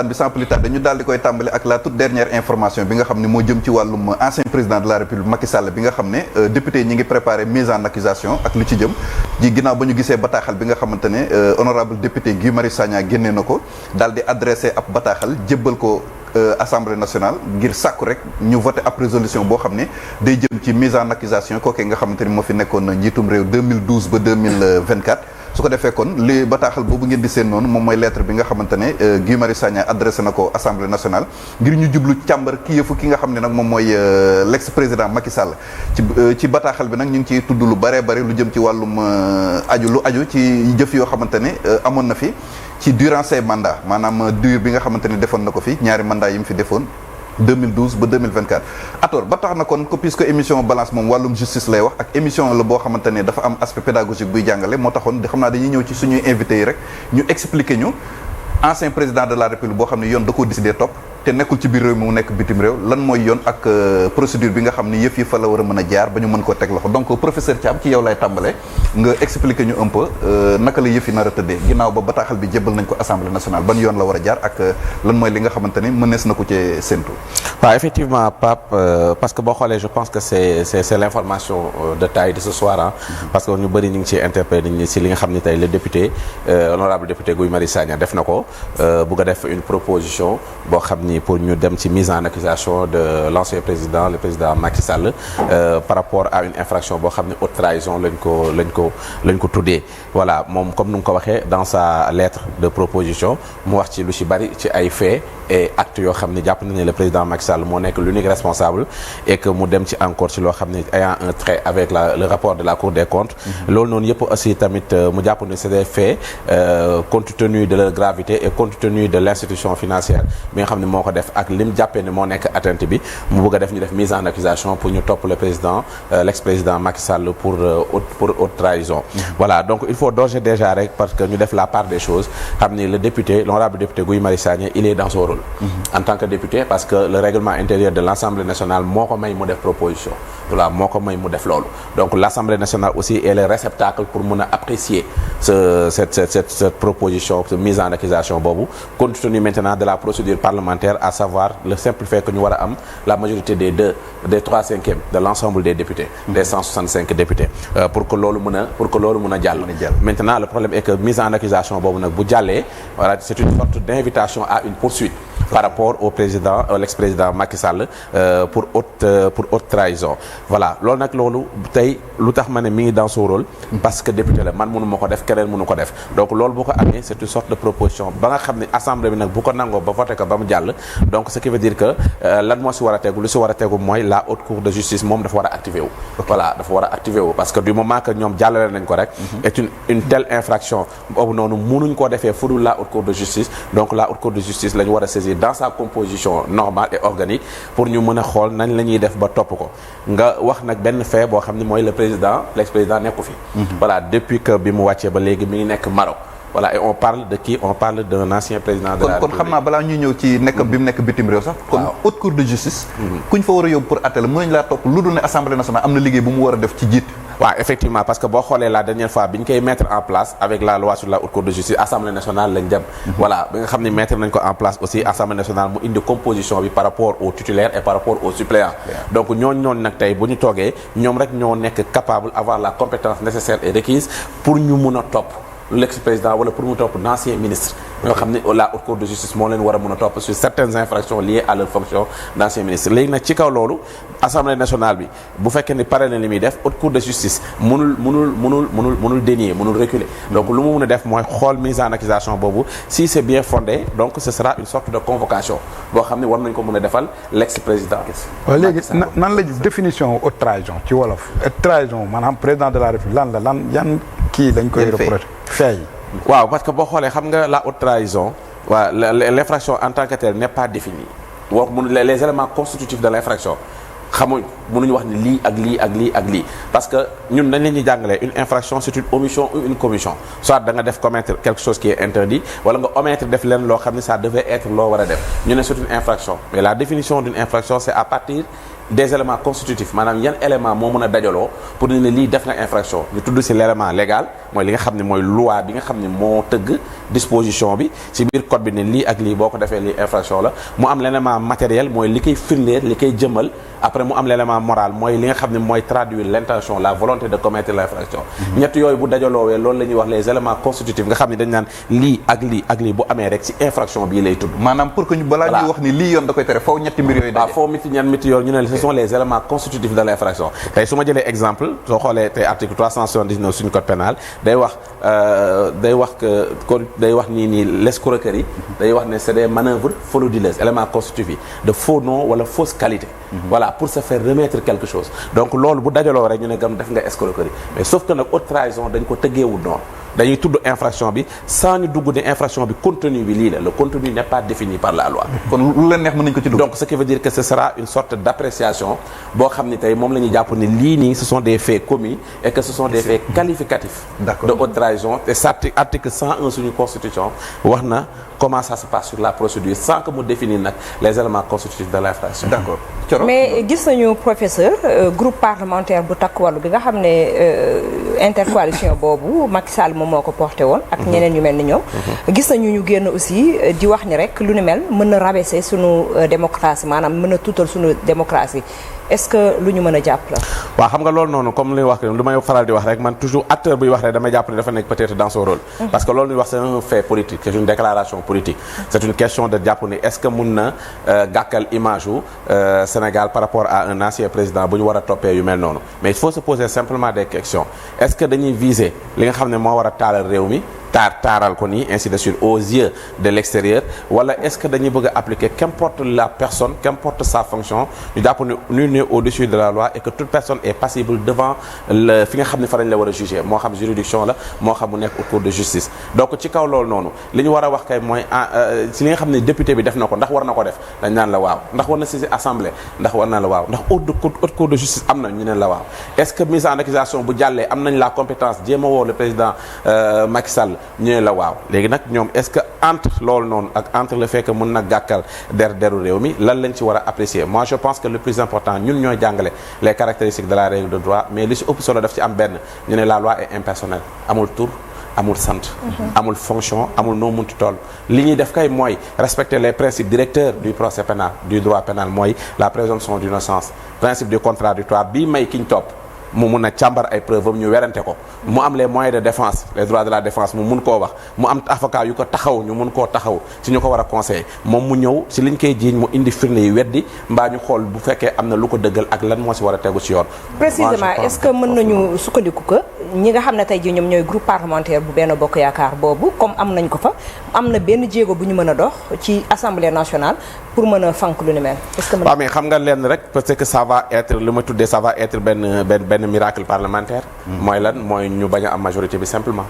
bi sans plus tarder dañu daal di koy tàmbali ak la toute dernière information bi nga xam ne moo jëm ci wàllum ancien président de la république Macky Sall bi nga xam ne député ñi ngi préparé mise en accusation ak lu ci jëm ji ginnaaw ba ñu gisee bataaxal bi nga xamante ne honorable député Guy Marius Sagna génnee na ko daal di adressé ab bataaxal jébbal ko assemblée nationale ngir sàkku rek ñu voté ab résolution boo xam ne day jëm ci mise en accusation kookee nga xamante ni moo fi nekkoon njiitum réew 2012 ba 2024 su ko defee kon li bataaxal boobu ngeen di seen noonu moom mooy lettre bi nga xamante ne Guy Marius Sagna adressé na ko assemblée nationale ngir ñu jublu càmbar ki yëfu ki nga xam ne nag moom mooy l'ex président Macky Sall ci bataaxal bi nag ñu ngi ciy tudd lu bëree bëri lu jëm ci wàllum aju ci jëf yoo xamante ne amoon na fi ci durant ses mandats maanaam durée bi nga xamante ne defoon na ko fi ñaari mandat yi mu fi defoon 2012 ba 2024 alors ba tax na kon ko puisque émission balance moom wàllum justice lay wax ak émission la boo xamante ne dafa am aspect pédagogique buy jàngale moo taxoon xam naa dañuy ñëw ci suñuy invité yi rek ñu expliquer ñu ancien président de la république boo xam ne yoon da koo décidé topp te nekkul ci biir réew mi mu nekk bitim réew lan mooy yoon ak procédure bi nga xam ni yëf yi fa la war a mën a jaar ba ñu mën koo teg loxo donc professeur Thiam ci yow lay tàmbale nga expliquer ñu un peu naka la yëf yi nar a tëddee ginnaaw ba bataaxal bi jébbal nañ ko assemblée nationale ban yoon la war a jaar ak lan mooy li nga xamante ni mënees na ko ci séntu. waaw effectivement Pape parce que boo xoolee je pense que c'est l'information de taille de ce soir ah. parce que ñu bëri ñu ngi ciy interpellé ni si li nga xam ne tey le député honorable député Guy Marius Sagna def na ko bugg a def une proposition boo xam ni pour ñu dem ci mise en accusation de l'ancien président le président Macky Sall par rapport à une infraction boo xam ne haute trahison lañ ko tuddee voilà moom comme nu nga ko waxee dans sa lettre de proposition mu wax ci lu ci bari ci ay faits et actes yoo xam ne jàpp na ne le président Macky Sall moo nekk l'unique responsable et que mu dem ci encore ci loo xam ne ayant un trait avec le rapport de la Cour des comptes loolu noonu yëpp aussi tamit mu jàpp ne c'est des faits compte tenu de leur gravité et compte tenu de l'institution financière bi nga xam ne moo ko def ak lim jàppee ne moo nekk atteinte bi mu bëgg a def ñu def mise en accusation pour ñu topp le président l'ex-président Macky Sall pour haute trahison voilà donc il faut d'ores et déjà rek parce que ñu def la part des choses xam ni le député l'honorable député Guy Marius Sagna il est dans son rôle en tant que député parce que le règlement intérieur de l'Assemblée nationale moo ko may mu def proposition voilà moo ko may mu def loolu donc l'Assemblée nationale aussi est le réceptacle pour mën a apprécier cette proposition cette mise en accusation boobu compte tenu maintenant de la procédure parlementaire à savoir le simple fait que ñu war a am la majorité des 3/5 de l'ensemble des députés des 165 députés pour que loolu mën a jàll maintenant le problème est que mise en accusation boobu nag bu jàllee voilà c'est une sorte d'invitation à une poursuite par rapport au président l'ex-président Macky Sall pour haute trahison voilà loolu tey lu tax ma ne mi ngi dans son rôle parce que député la man mënu ma ko def keneen mënu ko def donc loolu bu ko amee c'est une sorte de proposition ba nga xam ne assemblée bi nag bu ko nangoo ba voté ko ba mu jàll donc ce qui veut dire que lan moo si war a tegu lu si war a tegu mooy la haute cour de justice moom dafa war a activer wu voilà dafa war a activer wu parce que du moment que ñoom jàllale nañ ko rek est une telle infraction boobu noonu mënuñ koo defee fudul la haute cour de justice donc la haute cour de justice la ñu war a saisir dans sa composition normale et organique pour ñu mën a xool nañ la ñuy def ba topp ko nga wax nag benn fait boo xam ne mooy le président l'ex-président nekku fi voilà depuis que bi mu wàccee ba léegi mi ngi nekk Maroc voilà et on parle de qui on parle d'un ancien président de la République kon xam naa balaa ñuy ñëw ci nekk bi mu nekk bitim réew sax kon haute cour de justice kuñ fa war a yóbbu pour atte la mënuñ laa topp lu dul ne assemblée nationale am na liggéey bu mu war a def ci jiit waaw effectivement parce que boo xoolee la dernière fois bi ñu koy mettre en place avec la loi sur la haute cour de justice assemblée nationale lañ dem voilà bi nga xam ne mettre nañ ko en place aussi assemblée nationale mu indi composition bi par rapport aux titulaires et par rapport aux suppléants donc ñooñu nag tey bu ñu toogee ñoom rek ñoo nekk capable avoir la compétence nécessaire et requise pour ñu mun a topp l'ex-président wala pour mu topp d'anciens ministres ñoo xam ne la haute cour de justice moo leen war a mën a topp sur certaines infractions liées à leur fonction d'anciens ministres léegi nag ci kaw loolu assemblée nationale bi bu fekkee ni pare na li muy def haute cour de justice mënul dénier mënul reculer donc lu mu mën a def mooy xool mise en accusation boobu si c'est bien fondé donc ce sera une sorte de convocation boo xam ne war nañ ko mën a defal l'ex-président. waaw léegi nan la définition haute trahison ci wolof haute trahison maanaam président de la République lan yan kii lañ koy reprocher fay waaw parce que boo xoolee xam nga la haute trahison waaw l'infraction en tant que telle n'est pas définie wax mun les éléments constitutifs de l'infraction mënuñu wax ni lii ak lii parce que ñun dañ leen ñuy jàngalee une infraction c'est une omission ou une commission soit da nga def commettre quelque chose qui est interdit wala nga omettre def leen loo xam ne ça devait être loo war a def ñu ne c'est une infraction mais la définition d'une infraction c'est à partir des éléments constitutifs maanaam yan élément moo mën a dajaloo pour ne lii def na infraction ñu tudd ci l'élément légal mooy li nga xam ne mooy loi bi nga xam ne moo tëgg disposition bi ci biir code bi ne lii ak lii boo ko defee lii infraction la mu am l'élément matériel mooy li koy firndeer li koy jëmal après mu am l'élément moral mooy li nga xam ne mooy traduire l'intention la volonté de commettre l'infraction ñett yooyu bu dajaloowee loolu la ñuy wax les éléments constitutifs nga xam ne dañ naan lii ak lii ak lii bu amee rek ci infraction bii lay tudd maanaam pour que ñu balaa ñuy wax ni lii yoon da koy tere faw ñetti mbir yooyu daje foo miti ñan miti yoon ñu ne ce sont les éléments constitutifs de l'infraction tey su ma jëlee exemple soo xoolee tey article 379 suñu code pénal day wax nii l'escroquerie day wax ne c'est des manœuvres frauduleuses éléments constitutifs yi de faux nom wala fausse qualité voilà pour se faire remettre quelque chose donc loolu bu dajaloo rek ñu ne gam def nga escroquerie mais sauf que nag haute trahison dañ ko tëggeewul noonu dañuy tudd infraction bi sans ñu dugg ne infraction bi contenu bi lii la le contenu n'est pas défini par la loi. kon lu leen neex mën nañu ko ci dugg. donc ce qui veut dire que ce sera une sorte d'appréciation boo xam ni tey moom la ñuy jàpp ne lii nii ce sont des faits commis et que ce sont des faits qualificatifs. D'accord. de haute trahison te article 101 suñu constitution wax na comment ça se passe sur la procédure sans que mu définir nag les éléments constitutifs de l'infraction. D'accord. Thioro. mais gis nañu professeur groupe parlementaire bu Takku Wallu bi nga xam ne intercoalition boobu Macky Sall moom moo ko porté woon ak ñeneen ñu mel ni ñoom gis nañu ñu génn aussi di wax ni rek lu ni mel mën na rabaisser sunu démocratie maanaam mën na tuutal sunu démocratie est-ce que lu ñu mën a jàpp la waaw xam nga loolu noonu comme li wax lu may faral di wax rek man toujours acteur buy wax rek damay jàpp ne dafa nekk peut-être dans son rôle parce que loolu ñuy wax c'est un fait politique c'est une déclaration politique c'est une question de jàpp ni est-ce que mun na gàkkal image u Sénégal par rapport à un ancien président bu ñu war a toppee yu mel noonu mais il faut se poser simplement des questions est-ce que dañuy viser li nga xam ne moo war a taalal réew mi taaral ko nii ainsi de suite aux yeux de l'extérieur wala est-ce que dañuy bëgg a appliquer qu'importe la personne qu'importe sa fonction ñu jàpp ne nul n'est au-dessus de la loi et que toute personne est passible devant le fi nga xam ne fa lañ la war a juger moo xam juridiction la moo xam mu nekk au cours de justice donc ci kaw loolu noonu li ñu war a wax kay mooy ci li nga xam ne député bi def na ko ndax war na ko def dañ naan la waaw ndax war na saisir assemblée ndax war na la waaw ndax haute cour de justice am na ñu ne la waaw est-ce que mise en accusation bu jàllee am nañ la compétence jéem a woo le président Macky Sall ñu ne la waaw léegi nag ñoom est-ce que entre loolu noonu ak entre le fait que mën na gàkkal deru réew mi lan lañ ci war a apprécier moi je pense que le plus important ñun ñooy jàngale les caractéristiques de la règle de droit mais li ci ëpp solo daf ci am benn ñu ne la loi est impersonnelle amul tur amul sant amul fonction amul noo munti toll li ñuy def kay mooy respecter les principes directeurs du procès pénal du droit pénal mooy la présomption d'innocence principe du contradictoire bii may ki ñu topp mu mun a càmbar ay preuves am ñu werante ko mu am les moyens de défense les droits de la défense mu mun koo wax mu am avocat yu ko taxaw ñu mun koo taxaw ci ñu ko war a conseiller moom mu ñëw ci liñ koy jiiñ mu indi firnde yi weddi mbaa ñu xool bu fekkee am na lu ko dëggal ak lan moo ci war a tegu ci yoon. précisément est-ce que mën nañu sukkandiku que ñi nga xam ne tey jii ñoom ñooy groupe parlementaire bu Benno Bokk Yaakaar boobu comme am nañ ko fa am na benn jéego bu ñu mën a dox ci assemblée nationale pour mën a fànk lu ni mel. est-ce que waaw mais xam nga leen rek parce que ça va être li ma tuddee ça va être benn miracle parlementaire. mooy lan mooy ñu bañ a am majorité bi simplement.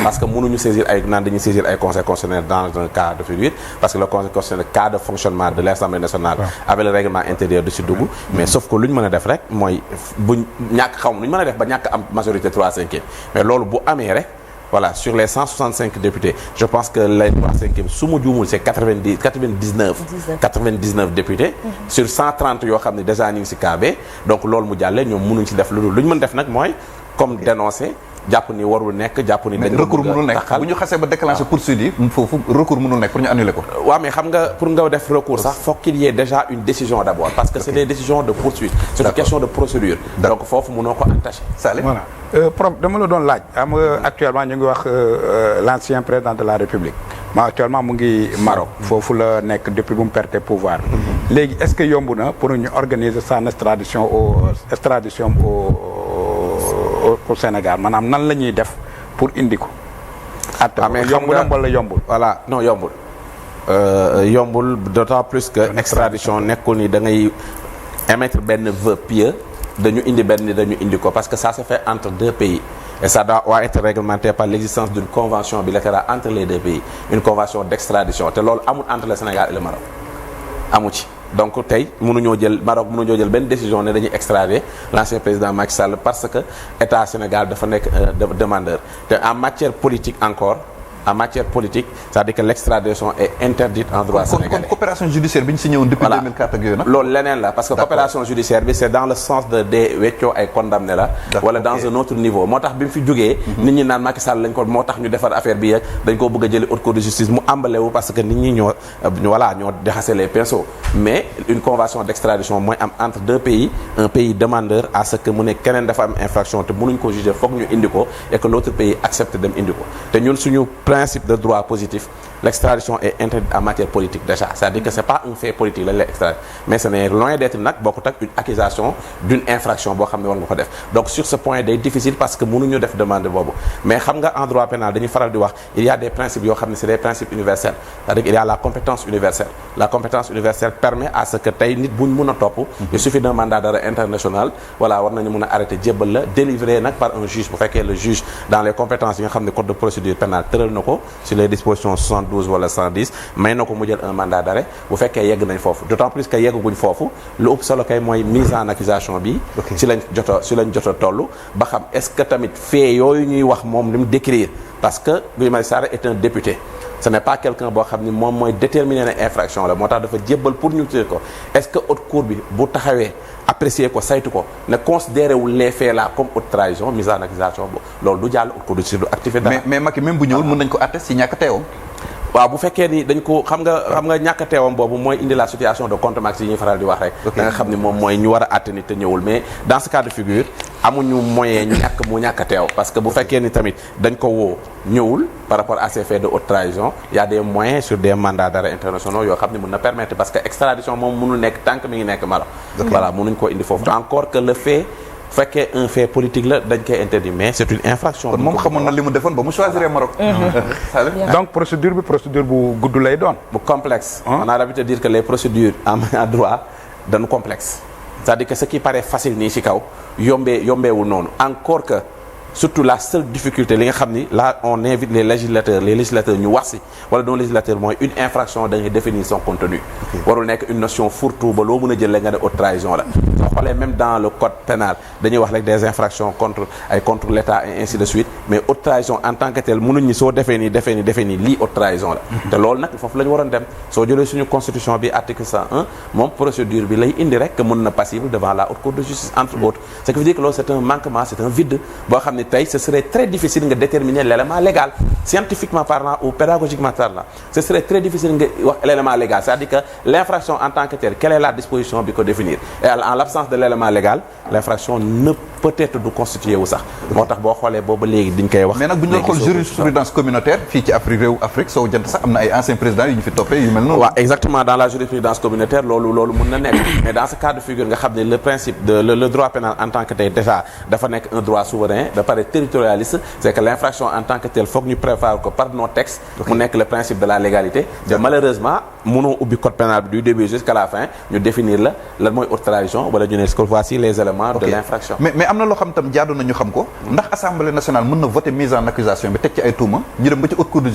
parce que mënuñu saisir ay naan dañuy saisir ay conseil constitutionnel dans un cas de figure parce que le conseil constitutionnel cas de fonctionnement de l'Assemblée nationale. avec le règlement intérieur du ci dugg. mais sauf que lu ñu mën a def rek mooy buñ ñàkk xaw ma nu ñu mën a def ba ñàkk am majorité 3/5 mais loolu bu amee rek. voilà sur les 165 députés je pense que les 3/5 su ma juumul c'est 99 députés sur 130 yoo xam ne déjà ñu ngi ci KB donc loolu mu jàllee ñoom mënuñ ci def lu dul lu ñu mën def nag mooy comme dénoncer jàpp ni warul nekk jàpp ni dañ recours mënul nekk bu ñu xasee ba déclencher poursuite yi foofu recours mënul nekk pour ñu annuler ko waaw mais xam nga pour nga def recours sax faut qu'il y ait déjà une décision d'abord parce que c'est des décisions de poursuite c'est une question de procédure donc foofu mënoo ko entacher Saleh voilà prof dama la doon laaj am actuellement ñu ngi wax l'ancien président de la République ma actuellement mu ngi Maroc foofu la nekk depuis bu mu perte pouvoir léegi est-ce que yomb na pour ñu organiser sa extradition au Sénégal maanaam nan la ñuy def pour indi ko. mais yomb na wala yombul. voilà non yombul. yombul d'autant plus que extradition nekkul ni da ngay émettre benn vœu pieux dañu indi ko parce que ça se fait entre deux pays et ça doit être réglementé par l'existence d'une convention bilatérale entre les deux pays une convention d'extradition te loolu amul entre le Sénégal et le Maroc amu ci. donc tey mënuñoo jël benn décision ne dañuy extrader l'ancien président Macky Sall parce que état Sénégal dafa nekk demandeur te en matière politique encore en matière politique, c'est-à-dire que l'extradition est interdite en droit sénégalais. Comme coopération judiciaire bi ñu signé woon depuis 2004 ak yooyu nag. loolu leneen la parce que coopération judiciaire bi c'est dans le sens de weccoo ay condamné la. wala dans un autre niveau moo tax bi mu fi jógee. nit ñi naan Macky Sall lañ ko moo tax ñu defar affaire bi yeeg dañ koo bëgg a jëli haute cour de justice mu emballé wu parce que nit ñi ñoo jaxase les pinceaux mais une convention d'extradition mooy am entre deux pays un pays demandeur à ce que mu ne keneen dafa am infraction te mënuñ ko juger foog ñu indi ko et que l'autre pays accepte dem indi ko te ñun suñu principe de droit positif l'extradition est interdite en matière politique déjà c'est-à-dire que c'est pas un fait politique lañ lay extrader mais ce n'est loin d'être nag bokkut ak une accusation d'une infraction boo xam ne war nga ko def donc sur ce point day difficile parce que mënuñu def demande boobu mais xam nga en droit pénal dañuy faral di wax il y a des principes yoo xam ne c'est des principes universels c'est-à-dire qu'il y a la compétence universelle permet à ce que tey nit buñ mën a topp il suffit d'un mandat d'arrêt international voilà war nañu mën a arrêter jébbal la délivré nag par un juge bu fekkee le juge dans les compétences yi nga xam ne code de procédure pénale tëral na ko sur les dispositions 72 wala 110 may na ko mu jël un mandat d'arrêt bu fekkee yegg nañ foofu d'autant plus que yegguñ foofu lu ëpp solo kay mooy mise en accusation bi si lañ jot a toll ba xam est-ce que tamit fait yooyu ñuy wax moom li mu décrire parce que Guy Marius Sagna est un député ce n'est pas quelqu'un boo xam ni moom mooy déterminer ne infraction la moo tax dafa jébbal pour ñu tëj ko est-ce que haute cour bi bu taxawee apprécier ko saytu ko ne considéré wul les faits là comme haute trahison mise en accusation bo loolu du jàll haute cour de justice du activé dara mais Macky même bu ñëwul mën nañ ko àtte si ñàkk teewam waaw bu fekkee ni dañ ko xam nga ñàkk a teewam boobu mooy indi la situation de contumace yi ñuy faral di wax rek da nga xam ni moom mooy ñu war a àtte ni te ñëwul mais dans ce cas de figure amuñu moyen ñàkk a teew parce que bu fekkee ni tamit dañ ko woo ñëwul par rapport à ces faits de haute trahison il y a des moyens sur des mandats d'arrêt internationaux yoo xam ne mën na permettre parce que extradition moom mënul nekk tant que mi ngi nekk Maroc voilà mënuñ ko indi foofu encore que le fait fekkee un fait politique la dañ koy interdit mais c'est une infraction. moom xamoon na li mu defoon ba mu choisir Maroc. donc procédure bu gudd lay doon. bu complexe. on a l'habitude de dire que les procédures en droit dañu complexe. c'est-à-dire que ce qui paraît facile nii ci kaw yombeewul noonu encore que surtout la seule difficulté li nga xam ni là on invite les législateurs ñu wax ci wala non législateur mooy une infraction da ngay définir son contenu. warul nekk une notion fourre-tout ba loo mën a jël la nga ne haute trahison la. soo xoolee même dans le code pénal dañuy wax rek des infractions contre l'État et ainsi de suite mais haute trahison en tant que tel mënuñ ni soo defee nii lii haute trahison la. te loolu nag foofu la ñu waroon dem soo jëlee suñu constitution bi article 101 moom procédure bi lay indi rek que mën na passible devant la haute cour de justice entre autres ce qui veut dire que loolu c'est un manquement c'est un vide boo xam ne tey ce serait très difficile nga déterminer l'élément légal scientifiquement parlant ou pédagogiquement parlant ce serait très difficile nga wax l'élément légal c'est-à-dire que l'infraction en tant que telle quelle est la disposition bi ko définir et en l'absence de l'élément légal l'infraction ne peut-être du constituer wu sax moo tax boo xoolee boobu léegi diñ koy wax mais nag bu ñu doon xool jurisprudence communautaire fii ci Afrique réew Afrique soo jant sax am na ay anciens présidents yu ñu fi toppee yu mel noonu waaw exactement dans la jurisprudence communautaire loolu mën na nekk mais dans ce cas de figure nga xam ne le principe de le droit pénal en tant que tel déjà dafa nekk un droit souverain ba pare territorialiste c'est que l'infraction en tant que tel foog ñu prévoir ko par nos textes mu nekk le principe de la légalité te malheureusement mënoo ubbi code pénal bi du début jusqu'à la fin ñu définir la lan mooy haute trahison wala ñu ne voici les éléments de l'infraction mais am na loo xam tam jaadu nañu xam ko ndax assemblée nationale mën na voter mise en accusation bi teg ci ay tuuma ñu dem ba ci haute cour de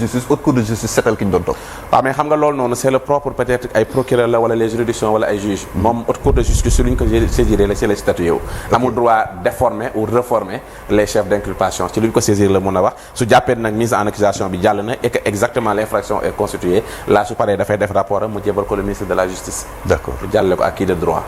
justice setal ki ñu doon topp waaw mais xam nga loolu noonu c'est le propre peut-être ay procureur la wala les juridictions wala ay juges moom haute cour de justice su luñ ko saisir la ci la statué wu amul droit déformer ou reformer les chefs d'inculpation ci luñ ko saisir la mën a wax su jàppee nag mise en accusation bi jàll na et que exactement l'infraction est constituée là su paree dafay def rapport am mu jébal ko le ministre de la justice d'accord jàlle ko ak kii de droit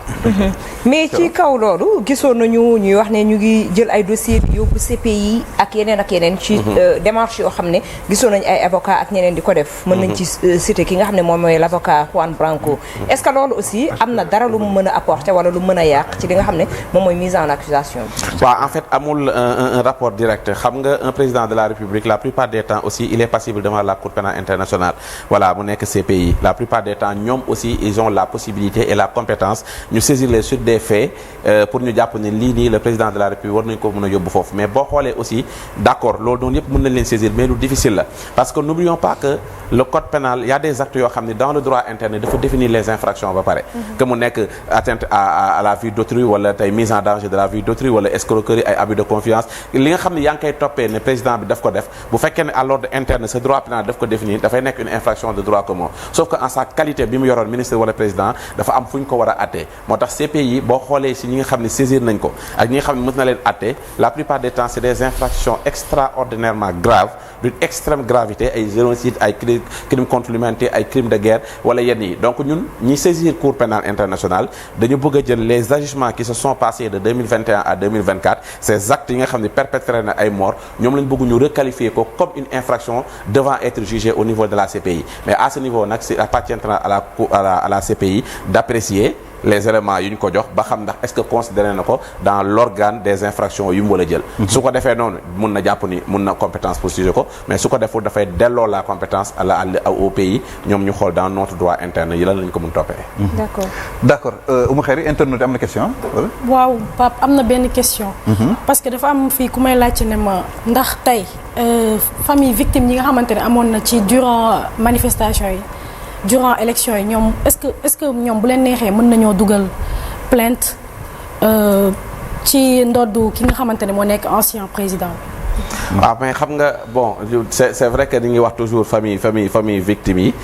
mais ci kaw loolu gisoon nañu ñuy wax ne ñu ngi jël ay dossiers di yóbbu CPI ak yeneen ci démarche yoo xam ne gisoon nañu ay avocats ak ñeneen di ko def mën nañ ci citer ki nga xam ne moom mooy l'avocat Juan Branco est-ce que loolu aussi am na dara lu mu mën a apporter wala lu mën a yàq ci li nga xam ne moom mooy mise en accusation bi waaw en fait amul un rapport direct xam nga un président de la République la plupart des temps aussi il est passible devant la Cour pénale internationale voilà mu nekk CPI la plupart des temps ñoom aussi ils ont la possibilité et la compétence ñu saisir les suites des faits pour ñu jàpp ne lii nii le président de la République war nañu ko mën a yóbbu foofu mais boo xoolee aussi d'accord loolu noonu yëpp mën nañ leen saisir mais lu difficile la parce que n'oublions pas que le code pénal il y a des actes yoo xam ne dans le droit interne dafa définir les infractions ba pare que mu nekk atteinte à la vie d'autrui wala tey mise en danger de la vie d'autrui wala escroquerie ay abus de confiance li nga xam ne yaa ngi koy toppee ne président bi daf ko def bu fekkee ne à l'ordre interne ce droit pénal daf ko définir dafay nekk une infraction de droit commun sauf que en sa qualité bi mu yoroon ministre wala président dafa am fu ñu ko war a attee moo tax CPI boo xoolee si ñi nga xam ne saisir nañ ko ak ñi nga xam ne mës na leen attee la plupart des temps c'est des infractions extraordinairement graves d'une extrême gravité ay génocide ay crimes contre l'humanité ay crimes de guerre wala yenn yi donc ñun ñi saisir Cour pénale internationale dañu bëgg a jël les agissements qui se sont passés de 2021 à 2024 ces actes yi nga xam ne perpétré na ay morts ñoom lañ bëgg ñu requalifier ko comme une infraction devant être jugée au niveau de la CPI mais à ce niveau nag c'est appartiendra à la CPI d'apprécier les éléments yu ñu ko jox ba xam ndax est-ce que considéré na ko dans l'organe des infractions yu mu war a jël su ko defee noonu mun na jàpp ni mun na compétence pour juger ko mais su ko deful dafay delloo la compétence au pays ñoom ñu xool dans notre droit interne yi lan lañ ko mun toppee d'accord Oumou Khairy internaute am na question waaw Pape am na benn question parce que dafa am fii ku may laajte ne ma ndax tey famille victime yi nga xamante ne amoon na ci durant manifestation yi durant élection yi ñoom est-ce que ñoom bu leen neexee mën nañoo dugal plainte ci ndoddu ki nga xamante ne moo nekk ancien président waaw mais xam nga bon c'est vrai que ni ngi wax toujours famille victime yi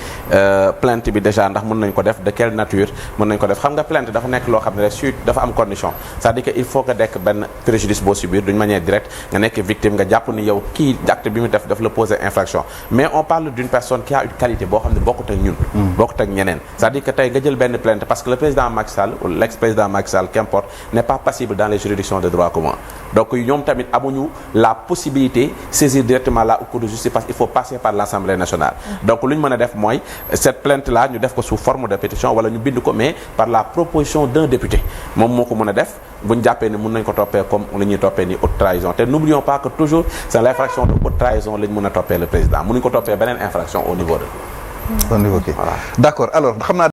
plainte bi déjà ndax mën nañ ko def de quelle nature mën nañ ko def xam nga plainte dafa nekk loo xam ne rek suite dafa am condition c'est-à-dire que il faut que dekk benn préjudice boo subir d'une manière directe nga nekk victime nga jàpp ni yow kii acte bi mu def la poser infraction mais on parle d'une personne qui a une qualité boo xam ne bokkut ak ñun bokkut ak ñeneen c'est-à-dire que tey nga jël benn plainte parce que le président Macky Sall ou l'ex-président Macky Sall qu'importe n'est pas passible dans les juridictions de droit commun donc ñoom tamit amuñu la possibilité saisir directement la Cour de justice parce qu'il faut passer par l'Assemblée nationale donc lu ñu mën a def mooy cette plainte là ñu def ko sous forme de pétition wala ñu bind ko mais par la proposition d'un député moom moo ko mën a def bu ñu jàppee ni mën nañ ko toppee comme li ñuy toppee ni haute trahison te n'oublions pas que toujours c'est l'infraction de haute trahison la ñu mën a toppee le président mënuñ ko toppee beneen infraction au niveau de d'accord alors xam naa